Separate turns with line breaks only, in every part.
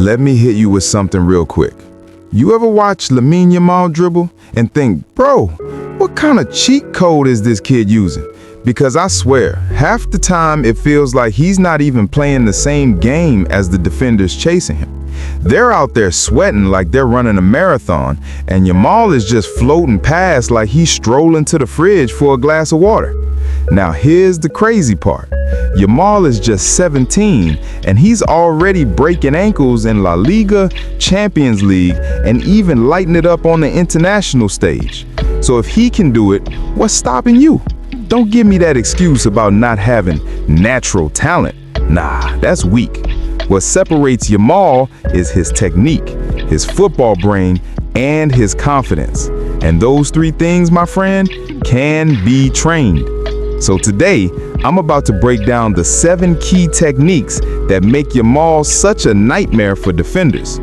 Let me hit you with something real quick. You ever watch Lamine Yamal dribble and think, bro, what kind of cheat code is this kid using? Because I swear, half the time it feels like he's not even playing the same game as the defenders chasing him. They're out there sweating like they're running a marathon, and Yamal is just floating past like he's strolling to the fridge for a glass of water. Now here's the crazy part. Yamal is just 17, and he's already breaking ankles in La Liga, Champions League, and even lighting it up on the international stage. So if he can do it, what's stopping you? Don't give me that excuse about not having natural talent. Nah, that's weak. What separates Yamal is his technique, his football brain, and his confidence. And those three things, my friend, can be trained. So today, I'm about to break down the 7 key techniques that make Yamal such a nightmare for defenders.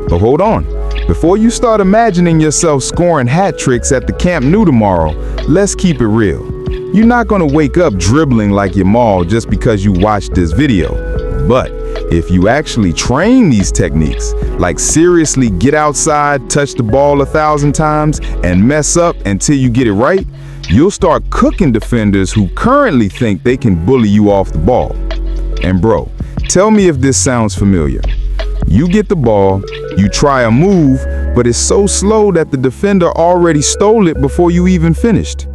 But hold on, before you start imagining yourself scoring hat tricks at the Camp Nou tomorrow, let's keep it real. You're not gonna wake up dribbling like Yamal just because you watched this video. But if you actually train these techniques, like seriously get outside, touch the ball 1,000 times, and mess up until you get it right, you'll start cooking defenders who currently think they can bully you off the ball. And bro, tell me if this sounds familiar. You get the ball, you try a move, but it's so slow that the defender already stole it before you even finished.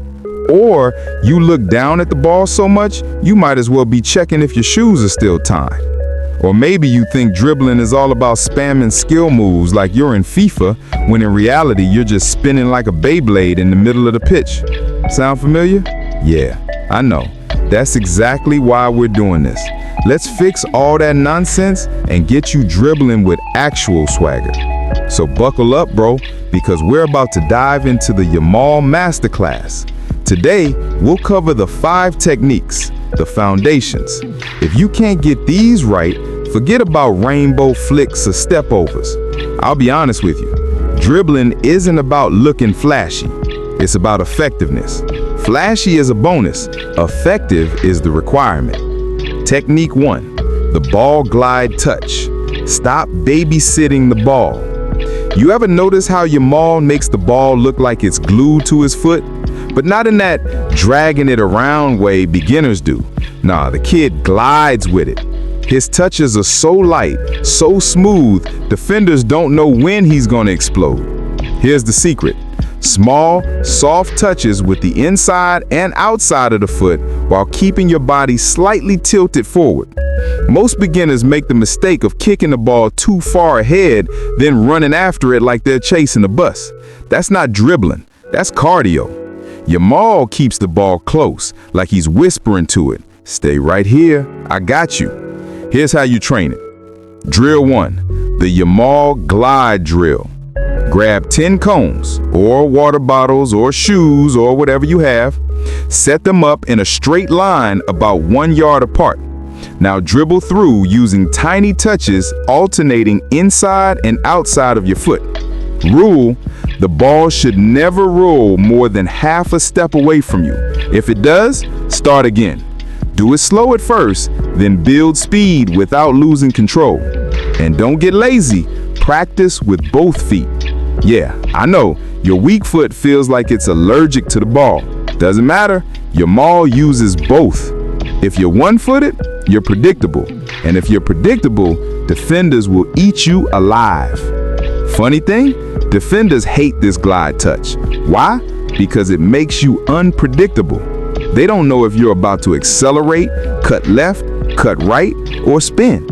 Or you look down at the ball so much, you might as well be checking if your shoes are still tied. Or maybe you think dribbling is all about spamming skill moves like you're in FIFA, when in reality you're just spinning like a Beyblade in the middle of the pitch. Sound familiar? Yeah, I know. That's exactly why we're doing this. Let's fix all that nonsense and get you dribbling with actual swagger. So buckle up, bro, because we're about to dive into the Yamal Masterclass. Today, we'll cover the 5 techniques, the foundations. If you can't get these right, forget about rainbow flicks or step overs. I'll be honest with you, dribbling isn't about looking flashy. It's about effectiveness. Flashy is a bonus, effective is the requirement. Technique 1, the ball glide touch. Stop babysitting the ball. You ever notice how Yamal makes the ball look like it's glued to his foot? But not in that dragging it around way beginners do. Nah, the kid glides with it. His touches are so light, so smooth, defenders don't know when he's gonna explode. Here's the secret. Small, soft touches with the inside and outside of the foot while keeping your body slightly tilted forward. Most beginners make the mistake of kicking the ball too far ahead, then running after it like they're chasing a bus. That's not dribbling, that's cardio. Yamal keeps the ball close, like he's whispering to it. Stay right here, I got you. Here's how you train it. Drill 1, the Yamal glide drill. Grab 10 cones, or water bottles, or shoes, or whatever you have. Set them up in a straight line about 1 yard apart. Now dribble through using tiny touches alternating inside and outside of your foot. Rule: the ball should never roll more than half a step away from you. If it does, start again. Do it slow at first, then build speed without losing control. And don't get lazy, practice with both feet. Yeah, I know, your weak foot feels like it's allergic to the ball. Doesn't matter, Yamal uses both. If you're one-footed, you're predictable. And if you're predictable, defenders will eat you alive. Funny thing, defenders hate this glide touch. Why? Because it makes you unpredictable. They don't know if you're about to accelerate, cut left, cut right, or spin.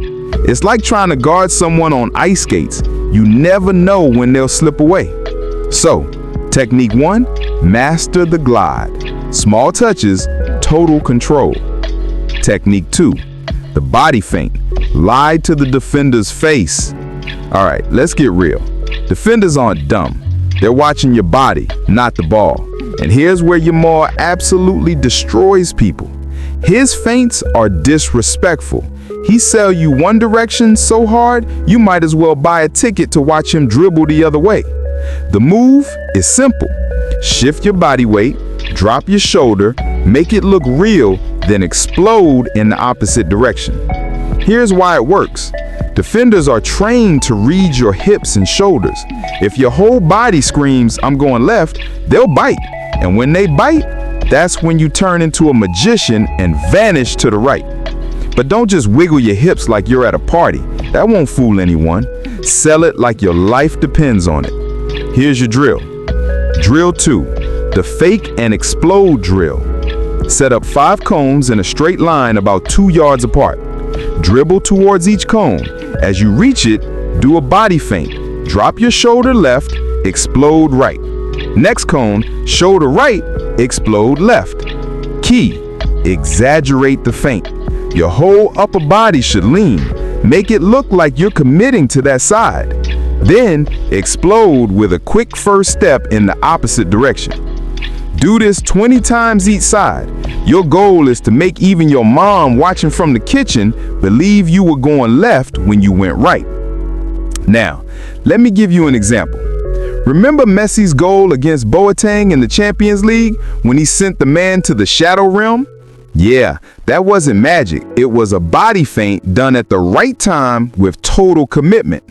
It's like trying to guard someone on ice skates. You never know when they'll slip away. So, technique 1, master the glide. Small touches, total control. Technique 2, the body feint. Lie to the defender's face. All right, let's get real. Defenders aren't dumb. They're watching your body, not the ball. And here's where Yamal absolutely destroys people. His feints are disrespectful. He sell you one direction so hard, you might as well buy a ticket to watch him dribble the other way. The move is simple. Shift your body weight, drop your shoulder, make it look real, then explode in the opposite direction. Here's why it works. Defenders are trained to read your hips and shoulders. If your whole body screams, "I'm going left," they'll bite. And when they bite, that's when you turn into a magician and vanish to the right. But don't just wiggle your hips like you're at a party. That won't fool anyone. Sell it like your life depends on it. Here's your drill. Drill 2, the fake and explode drill. Set up 5 cones in a straight line about 2 yards apart. Dribble towards each cone. As you reach it, do a body feint. Drop your shoulder left, explode right. Next cone, shoulder right, explode left. Key, exaggerate the feint. Your whole upper body should lean. Make it look like you're committing to that side. Then explode with a quick first step in the opposite direction. Do this 20 times each side. Your goal is to make even your mom watching from the kitchen believe you were going left when you went right. Now, let me give you an example. Remember Messi's goal against Boateng in the Champions League when he sent the man to the shadow realm? Yeah, that wasn't magic. It was a body feint done at the right time with total commitment.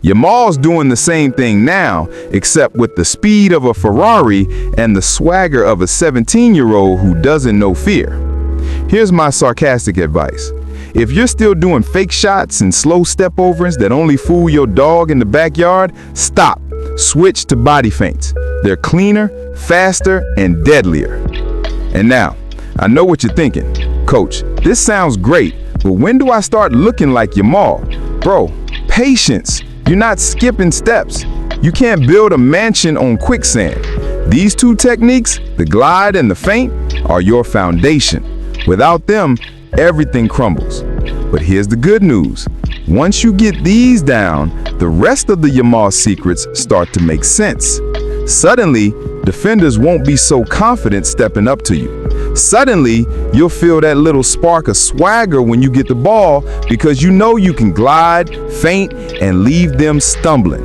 Yamal's doing the same thing now, except with the speed of a Ferrari and the swagger of a 17-year-old who doesn't know fear. Here's my sarcastic advice. If you're still doing fake shots and slow step-overs that only fool your dog in the backyard, stop. Switch to body feints. They're cleaner, faster, and deadlier. And now, I know what you're thinking. Coach, this sounds great, but when do I start looking like Yamal? Bro, patience. You're not skipping steps. You can't build a mansion on quicksand. These 2 techniques, the glide and the feint, are your foundation. Without them, everything crumbles. But here's the good news. Once you get these down, the rest of the Yamal secrets start to make sense. Suddenly, defenders won't be so confident stepping up to you. Suddenly, you'll feel that little spark of swagger when you get the ball because you know you can glide, feint, and leave them stumbling.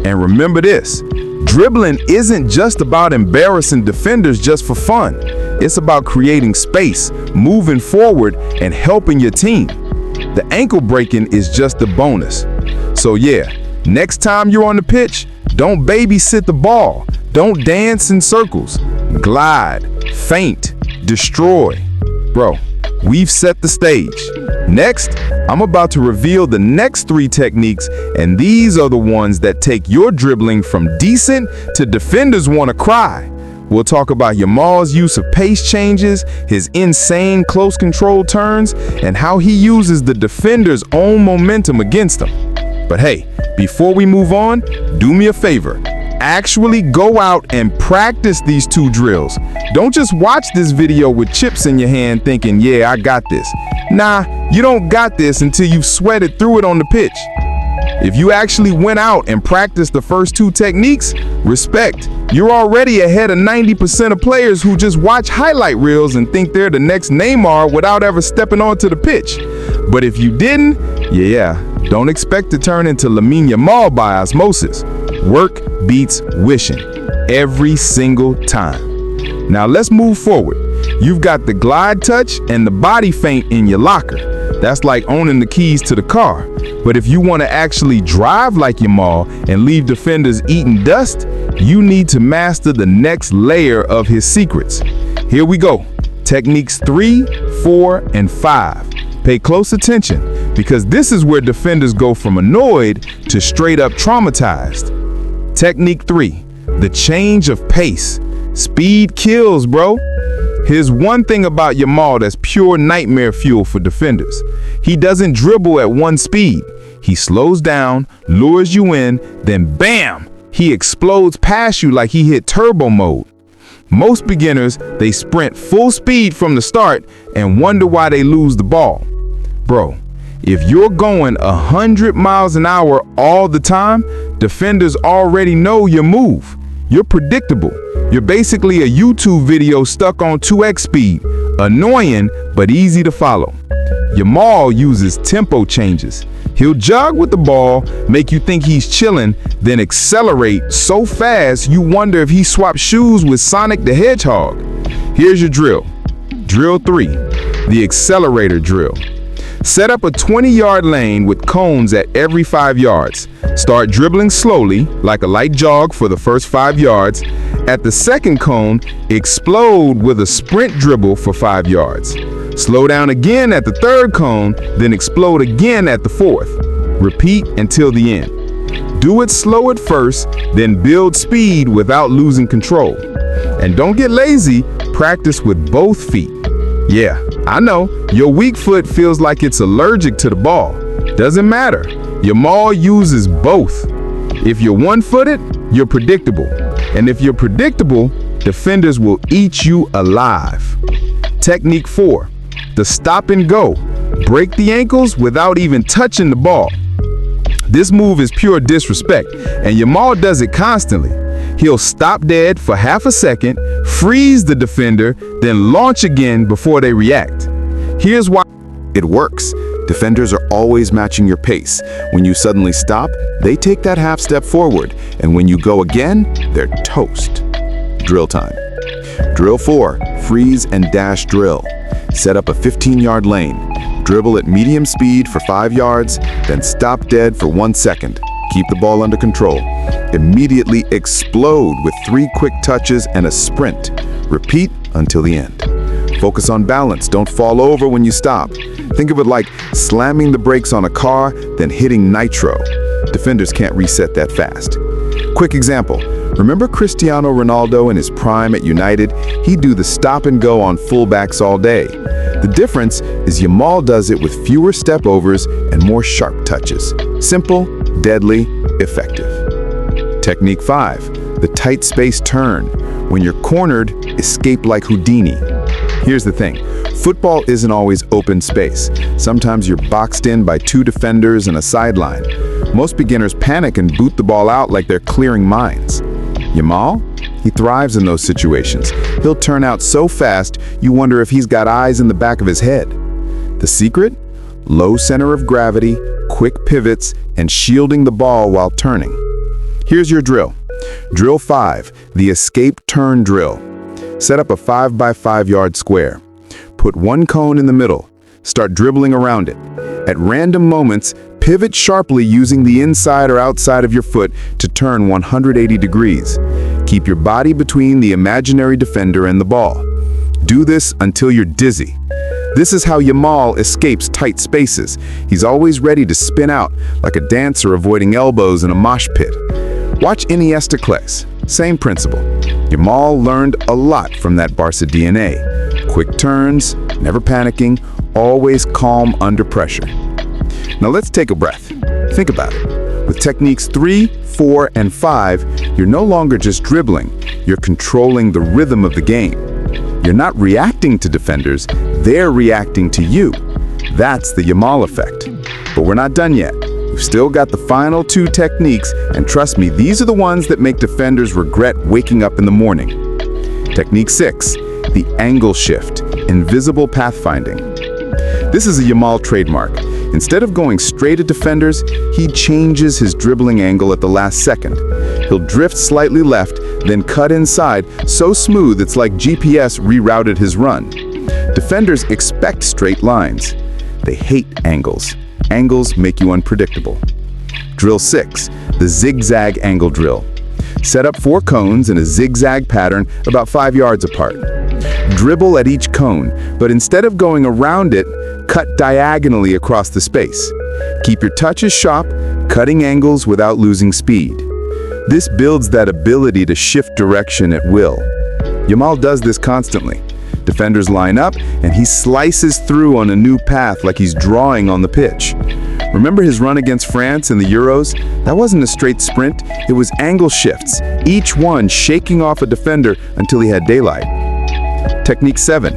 And remember this, dribbling isn't just about embarrassing defenders just for fun. It's about creating space, moving forward, and helping your team. The ankle breaking is just a bonus. So yeah, next time you're on the pitch, don't babysit the ball. Don't dance in circles. Glide, feint, destroy. Bro, we've set the stage. Next, I'm about to reveal the next 3 techniques, and these are the ones that take your dribbling from decent to defenders want to cry. We'll talk about Yamal's use of pace changes, his insane close control turns, and how he uses the defender's own momentum against them. But hey, before we move on, do me a favor. Actually go out and practice these 2 drills. Don't just watch this video with chips in your hand thinking, yeah, I got this. Nah, you don't got this until you've sweated through it on the pitch. If you actually went out and practiced the first 2 techniques, respect. You're already ahead of 90% of players who just watch highlight reels and think they're the next Neymar without ever stepping onto the pitch. But if you didn't, yeah, don't expect to turn into Lamine Yamal by osmosis. Work beats wishing every single time. Now let's move forward. You've got the glide touch and the body feint in your locker. That's like owning the keys to the car. But if you want to actually drive like Yamal and leave defenders eating dust, you need to master the next layer of his secrets. Here we go. Techniques 3, 4, and 5. Pay close attention because this is where defenders go from annoyed to straight up traumatized. Technique 3, the change of pace. Speed kills, bro. Here's one thing about Yamal that's pure nightmare fuel for defenders. He doesn't dribble at one speed. He slows down, lures you in, then bam, he explodes past you like he hit turbo mode. Most beginners, they sprint full speed from the start and wonder why they lose the ball. Bro, if you're going 100 miles an hour all the time, defenders already know your move. You're predictable. You're basically a YouTube video stuck on 2x speed. Annoying, but easy to follow. Yamal uses tempo changes. He'll jog with the ball, make you think he's chilling, then accelerate so fast you wonder if he swapped shoes with Sonic the Hedgehog. Here's your drill. Drill 3, the accelerator drill. Set up a 20-yard lane with cones at every 5 yards. Start dribbling slowly, like a light jog for the first 5 yards. At the second cone, explode with a sprint dribble for 5 yards. Slow down again at the third cone, then explode again at the fourth. Repeat until the end. Do it slow at first, then build speed without losing control. And don't get lazy, practice with both feet. Yeah, I know, your weak foot feels like it's allergic to the ball. Doesn't matter, Yamal uses both. If you're one-footed, you're predictable. And if you're predictable, defenders will eat you alive. Technique 4, the stop and go. Break the ankles without even touching the ball. This move is pure disrespect, and Yamal does it constantly. He'll stop dead for half a second, freeze the defender, then launch again before they react. Here's why
It works. Defenders are always matching your pace. When you suddenly stop, they take that half step forward, and when you go again, they're toast. Drill time. Drill 4, freeze and dash drill. Set up a 15-yard lane. Dribble at medium speed for 5 yards, then stop dead for 1 second. Keep the ball under control. Immediately explode with 3 quick touches and a sprint. Repeat until the end. Focus on balance. Don't fall over when you stop. Think of it like slamming the brakes on a car, then hitting nitro. Defenders can't reset that fast. Quick example. Remember Cristiano Ronaldo in his prime at United? He'd do the stop and go on fullbacks all day. The difference is Yamal does it with fewer step-overs and more sharp touches. Simple, deadly, effective. Technique 5, the tight space turn. When you're cornered, escape like Houdini. Here's the thing, football isn't always open space. Sometimes you're boxed in by 2 defenders and a sideline. Most beginners panic and boot the ball out like they're clearing mines. Yamal? He thrives in those situations. He'll turn out so fast, you wonder if he's got eyes in the back of his head. The secret? Low center of gravity, quick pivots, and shielding the ball while turning. Here's your drill. Drill 5, the escape turn drill. Set up a 5 by 5 yard square. Put 1 cone in the middle. Start dribbling around it. At random moments, pivot sharply using the inside or outside of your foot to turn 180 degrees. Keep your body between the imaginary defender and the ball. Do this until you're dizzy. This is how Yamal escapes tight spaces. He's always ready to spin out, like a dancer avoiding elbows in a mosh pit. Watch Iniesta Clays. Same principle. Yamal learned a lot from that Barca DNA. Quick turns, never panicking, always calm under pressure. Now let's take a breath. Think about it. With techniques 3, 4, and 5, you're no longer just dribbling, you're controlling the rhythm of the game. You're not reacting to defenders, they're reacting to you. That's the Yamal effect. But we're not done yet. We've still got the final 2 techniques, and trust me, these are the ones that make defenders regret waking up in the morning. Technique 6, the angle shift, invisible pathfinding. This is a Yamal trademark. Instead of going straight at defenders, he changes his dribbling angle at the last second. He'll drift slightly left, then cut inside, so smooth it's like GPS rerouted his run. Defenders expect straight lines. They hate angles. Angles make you unpredictable. Drill 6, the zigzag angle drill. Set up 4 cones in a zigzag pattern about 5 yards apart. Dribble at each cone, but instead of going around it, cut diagonally across the space. Keep your touches sharp, cutting angles without losing speed. This builds that ability to shift direction at will. Yamal does this constantly. Defenders line up, and he slices through on a new path like he's drawing on the pitch. Remember his run against France in the Euros? That wasn't a straight sprint, it was angle shifts, each one shaking off a defender until he had daylight. Technique 7,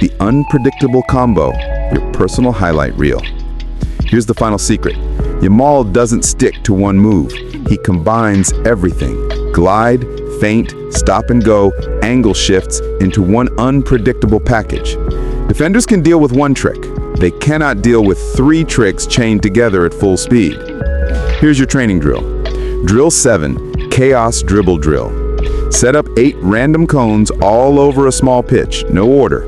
the unpredictable combo, your personal highlight reel. Here's the final secret. Yamal doesn't stick to one move. He combines everything. Glide, feint, stop and go, angle shifts into one unpredictable package. Defenders can deal with one trick. They cannot deal with 3 tricks chained together at full speed. Here's your training drill. Drill 7, chaos dribble drill. Set up 8 random cones all over a small pitch, no order.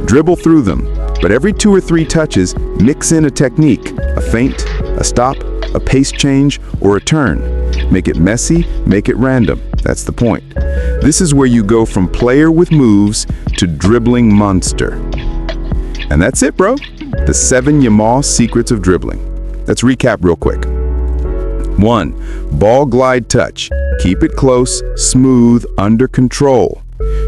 Dribble through them. But every 2 or 3 touches, mix in a technique, a feint, a stop, a pace change, or a turn. Make it messy, make it random. That's the point. This is where you go from player with moves to dribbling monster. And that's it, bro. The 7 Yamal secrets of dribbling. Let's recap real quick. 1. Ball glide touch. Keep it close, smooth, under control.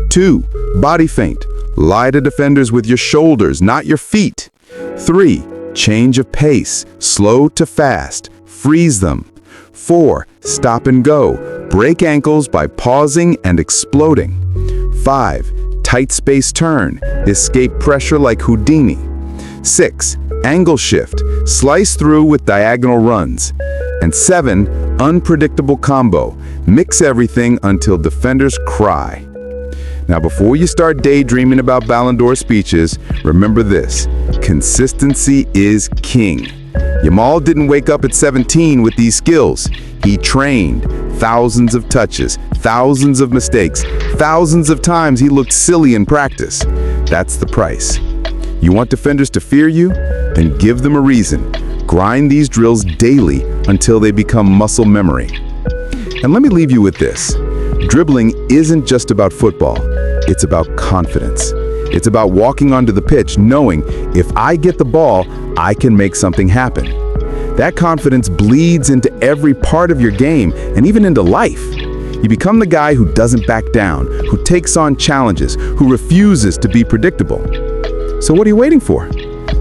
2. Body feint. Lie to defenders with your shoulders, not your feet. 3. Change of pace. Slow to fast. Freeze them. 4. Stop and go. Break ankles by pausing and exploding. 5. Tight space turn. Escape pressure like Houdini. 6. Angle shift. Slice through with diagonal runs. And 7. Unpredictable combo. Mix everything until defenders cry. Now, before you start daydreaming about Ballon d'Or speeches, remember this: consistency is king. Yamal didn't wake up at 17 with these skills. He trained. Thousands of touches, thousands of mistakes, thousands of times he looked silly in practice. That's the price. You want defenders to fear you? Then give them a reason. Grind these drills daily until they become muscle memory. And let me leave you with this. Dribbling isn't just about football. It's about confidence. It's about walking onto the pitch knowing if I get the ball, I can make something happen. That confidence bleeds into every part of your game and even into life. You become the guy who doesn't back down, who takes on challenges, who refuses to be predictable. So what are you waiting for?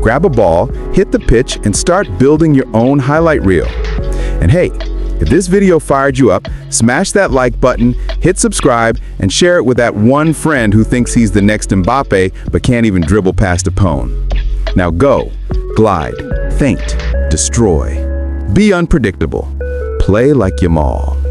Grab a ball, hit the pitch, and start building your own highlight reel. And hey, if this video fired you up, smash that like button, hit subscribe, and share it with that one friend who thinks he's the next Mbappe but can't even dribble past a pone. Now go, glide, feint, destroy. Be unpredictable. Play like Yamal.